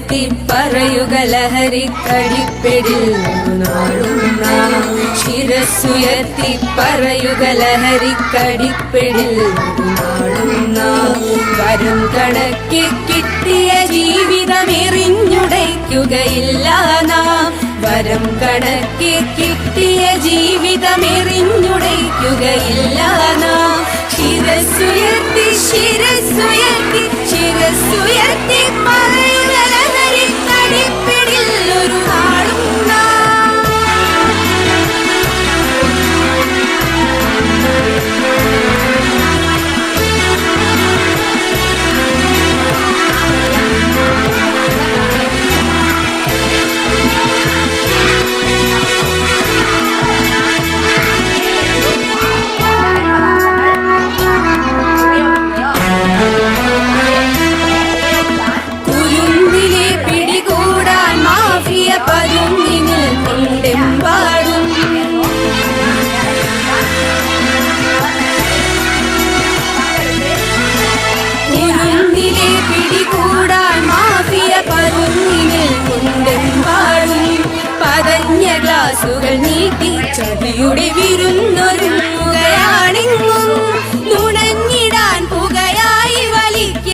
ശിരസ്സുയർത്തി പറയുക ലഹരിക്കടിപ്പിടിൽ നാടുന്ന ശിരസ്സുയർത്തി പറയുക ലഹരിക്കടിപ്പിടിൽ നാടുന്ന വരം കണക്കി കിട്ടിയ ജീവിതം എറിഞ്ഞുടയ്ക്കുകയില്ല നാം വരം കണക്കി കിട്ടിയ ജീവിതം എറിഞ്ഞുടയ്ക്കുകയില്ല നാം ശിരസ്സുയർത്തി ശിരസ്സുയർത്തി ശിരസ്സുയർത്തി പറയുക ലഹരിക്കടിപ്പിടിൽ ഒരു നാളും ഗ്ലാസുകൾ നീട്ടി ചതിയുടെ വിരുന്നൊരുങ്ങുകയാണെങ്ങും നുണ